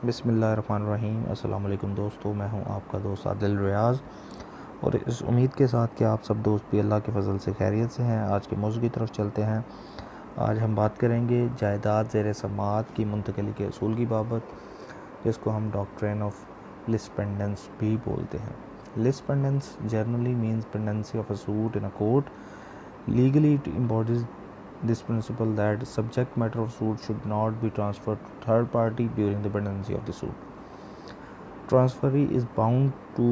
बिस्मिल्लाहिर्रहमानिर्रहीम। अस्सलाम वालेकुम दोस्तों, मैं हूं आपका दोस्त आदिल रियाज़ और इस उम्मीद के साथ कि आप सब दोस्त भी अल्लाह के फ़ज़ल से खैरियत से हैं। आज के मौज़ू की तरफ चलते हैं। आज हम बात करेंगे जायदाद ज़ेर समाअत की मुंतकिली के असूल की बाबत, जिसको हम डॉक्ट्रिन ऑफ लीज़ पेंडेंस भी बोलते हैं। Lease pendens generally means pendency of a suit in a court. Legally it embodies this principle that subject matter of suit should not be transferred to third party during the pendency of the suit. Transferee is bound to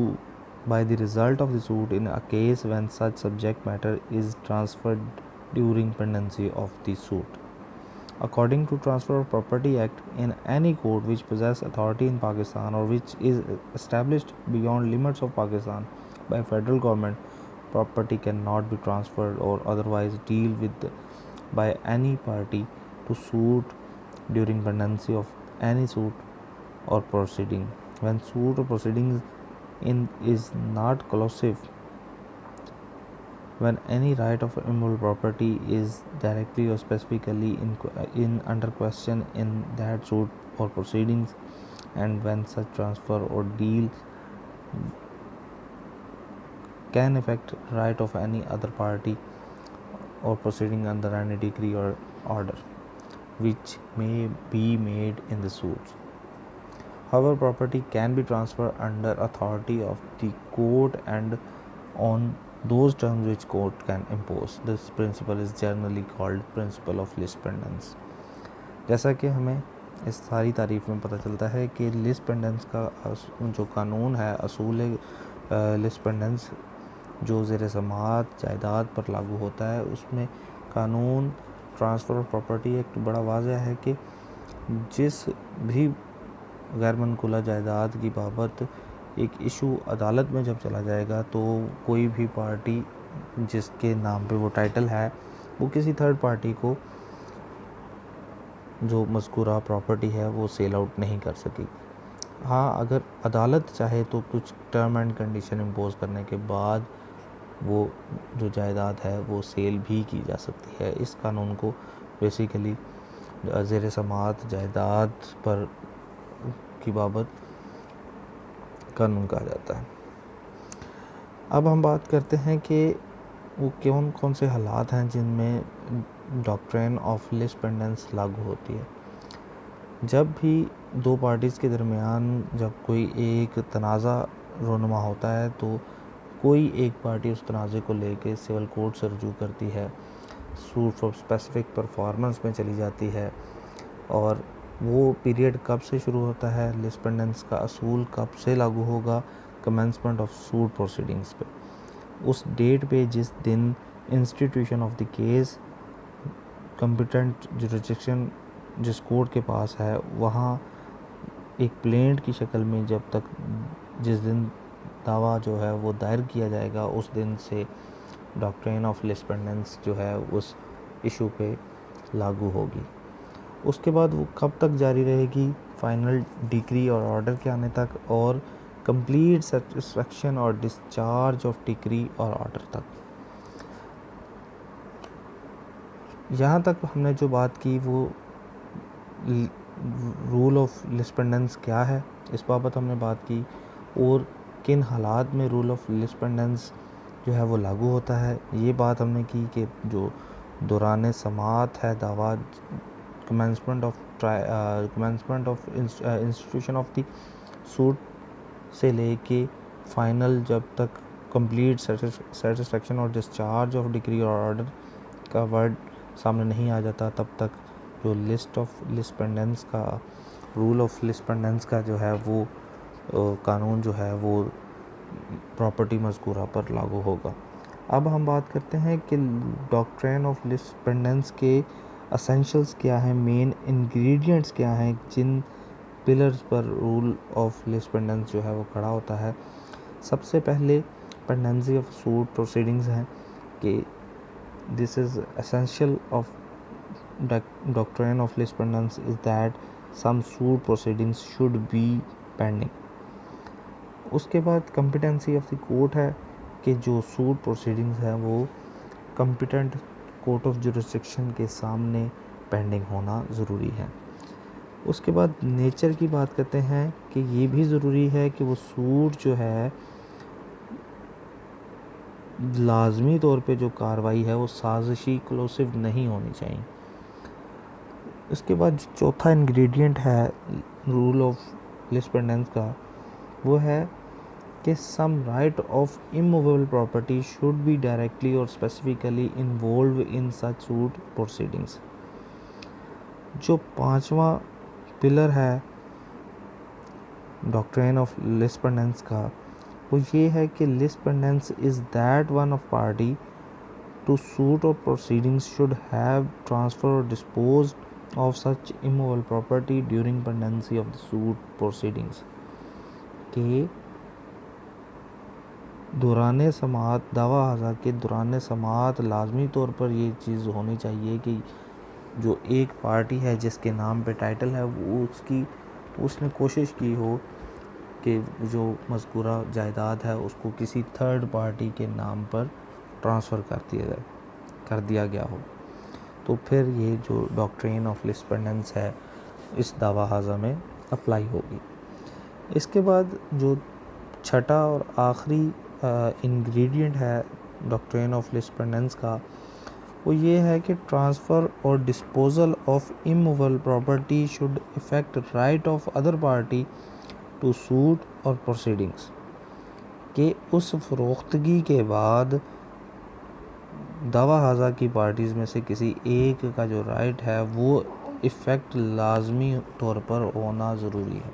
by the result of the suit in a case when such subject matter is transferred during pendency of the suit. According to Transfer of Property Act, in any court which possess authority in Pakistan or which is established beyond limits of Pakistan by federal government, property cannot be transferred or otherwise deal with by any party to suit during pendency of any suit or proceeding. When suit or proceedings is not collusive, when any right of immovable property is directly or specifically in under question in that suit or proceedings, and when such transfer or deal can affect right of any other party or proceeding under any decree or order which may be made in the suit. However, property can be transferred under authority of the court and on those terms which court can impose. This principle is generally called principle of lease pendens. जैसा कि हमें इस सारी तारीफ में पता चलता है कि लीज़ पेंडेंस का जो कानून है, असूल लीज़ पेंडेंस जो ज़ेर समाअत जायदाद पर लागू होता है, उसमें कानून ट्रांसफ़र ऑफ प्रॉपर्टी एक्ट बड़ा वाज़ह है कि जिस भी गैर मनकुला जायदाद की बाबत एक इशू अदालत में जब चला जाएगा, तो कोई भी पार्टी जिसके नाम पे वो टाइटल है, वो किसी थर्ड पार्टी को जो मज़कूरा प्रॉपर्टी है वो सेल आउट नहीं कर सकेगी। हाँ, अगर अदालत चाहे तो कुछ टर्म एंड कंडीशन इम्पोज करने के बाद वो जो जायदाद है वो सेल भी की जा सकती है। इस कानून को बेसिकली ज़ेर समाअत जायदाद पर की बाबत कानून कहा जाता है। अब हम बात करते हैं कि वो कौन कौन से हालात हैं जिनमें डॉक्ट्रिन ऑफ लीज़ पेंडेंस लागू होती है। जब भी दो पार्टीज़ के दरमियान जब कोई एक तनाज़ा रोनुमा होता है, तो कोई एक पार्टी उस तनाज़े को लेके सिविल कोर्ट से रजू करती है, सूट फॉर स्पेसिफिक परफॉर्मेंस में चली जाती है। और वो पीरियड कब से शुरू होता है, लीज़ पेंडेंस का असूल कब से लागू होगा, कमेंसमेंट ऑफ सूट प्रोसीडिंग्स पे, उस डेट पे जिस दिन institution of the case competent jurisdiction जिस कोर्ट के पास है, वहाँ एक प्लेंट की शक्ल में जब तक जिस दिन दावा जो है वो दायर किया जाएगा, उस दिन से डॉक्ट्रिन ऑफ लीज़ पेंडेंस जो है उस इशू पे लागू होगी। उसके बाद वो कब तक जारी रहेगी, फाइनल डिक्री और ऑर्डर के आने तक, और कंप्लीट सेटिस्फैक्शन और डिस्चार्ज ऑफ डिक्री और ऑर्डर तक। यहाँ तक हमने जो बात की वो रूल ऑफ लीज़ पेंडेंस क्या है, इस बाबत हमने बात की, और किन हालात में रूल ऑफ लीज़ पेंडेंस जो है वो लागू होता है। ये बात हमने की कि जो दौरान समाअत है दावा, commencement of institution of the suit से लेके फाइनल जब तक कंप्लीट सेटिस्फैक्शन और डिस्चार्ज ऑफ डिक्री और ऑर्डर का वर्ड सामने नहीं आ जाता, तब तक जो लिस्ट ऑफ लीज़ पेंडेंस का रूल ऑफ लीज़ पेंडेंस का जो है वो कानून जो है वो प्रॉपर्टी मज़कूरा पर लागू होगा। अब हम बात करते हैं कि डॉक्ट्रिन ऑफ लीज़ पेंडेंस के एसेंशियल्स क्या हैं, मेन इंग्रेडिएंट्स क्या हैं, जिन पिलर्स पर रूल ऑफ लीज़ पेंडेंस जो है वो खड़ा होता है। सबसे पहले पेंडेंसी ऑफ सूट प्रोसीडिंग्स हैं कि this is essential of doctrine of lease pendens is that some suit proceedings should be pending. उसके बाद कॉम्पिटेंसी ऑफ द कोर्ट है कि जो सूट प्रोसीडिंग्स है वो कॉम्पिटेंट कोर्ट ऑफ जुरिस्डिक्शन के सामने पेंडिंग होना ज़रूरी है। उसके बाद नेचर की बात करते हैं कि ये भी ज़रूरी है कि वो सूट जो है लाजमी तौर पे जो कार्रवाई है वो साजिशी क्लोसिव नहीं होनी चाहिए। इसके बाद चौथा इंग्रेडिएंट है रूल ऑफ लिस्पेंडेंस का, वो है कि some right of immovable property should be directly और specifically involve in such suit proceedings. जो पांचवा पिलर है डॉक्ट्रिन ऑफ लिस्पेंडेंस का, वो ये है कि lis pendens is that one of party to suit और प्रोसीडिंग्स शुड हैव ट्रांसफर और dispose of such immovable property during pendency of the suit proceedings। के दौरान समाअत दावा हाजा के दौरान समाअत लाजमी तौर पर ये चीज़ होनी चाहिए कि जो एक पार्टी है जिसके नाम पे टाइटल है वो उसने कोशिश की हो कि जो मज़कूरा जायदाद है उसको किसी थर्ड पार्टी के नाम पर ट्रांसफ़र कर दिया गया हो, तो फिर ये जो डॉक्ट्रिन ऑफ लिस्पेंडेंस है इस दावा हाजा में अप्लाई होगी। इसके बाद जो छठा और आखिरी इंग्रेडिएंट है डॉक्ट्रिन ऑफ लिस्पेंडेंस का, वो ये है कि ट्रांसफ़र और disposal of immovable property should effect right of other party to suit और प्रोसीडिंग्स, कि उस फ़रोख्तगी के बाद दावा हाजा की पार्टीज़ में से किसी एक का जो राइट है वो इफ़ेक्ट लाजमी तौर पर होना ज़रूरी है।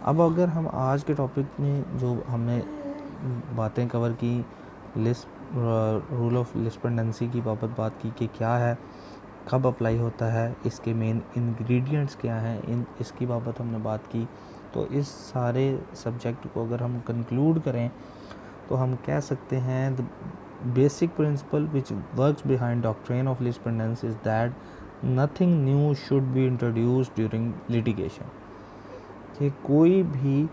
अब अगर हम आज के टॉपिक में जो हमने बातें कवर की, रूल ऑफ लिस्पेंडेंसी की बात की कि क्या है, कब अप्लाई होता है, इसके मेन इंग्रेडिएंट्स क्या हैं, इसकी बाबत हमने बात की। तो इस सारे सब्जेक्ट को अगर हम कंक्लूड करें तो हम कह सकते हैं the basic principle which works behind doctrine of lispendence is that nothing new should be introduced during litigation। कि कोई भी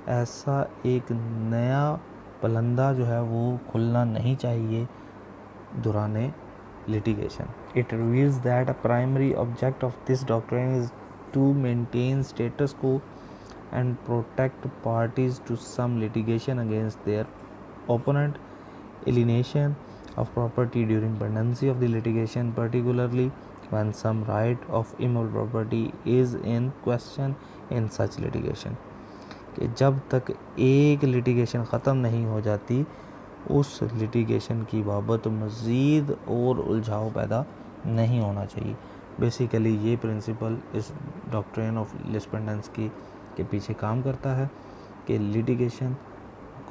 ऐसा एक नया पलंदा जो है वो खुलना नहीं चाहिए दौरान litigation। It reveals that a primary object of this doctrine is to maintain status quo and protect parties to some litigation against their opponent, alienation of property during pendency of the litigation, particularly when some right of immovable property is in question in such litigation। कि जब तक एक litigation ख़त्म नहीं हो जाती उस litigation की बाबत मज़ीद और उलझाव पैदा नहीं होना चाहिए। बेसिकली ये प्रिंसिपल इस डॉक्ट्रिन ऑफ लिस्पेंडेंस के पीछे काम करता है कि लिटिगेशन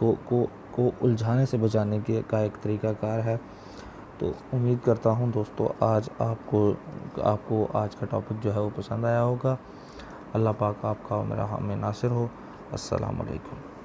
को उलझाने से बचाने का एक तरीक़ाकार है। तो उम्मीद करता हूँ दोस्तों आज आपको आज का टॉपिक जो है वो पसंद आया होगा। अल्लाह पाक आपका और मेरा हामी नासिर हो। अस्सलाम वालेकुम।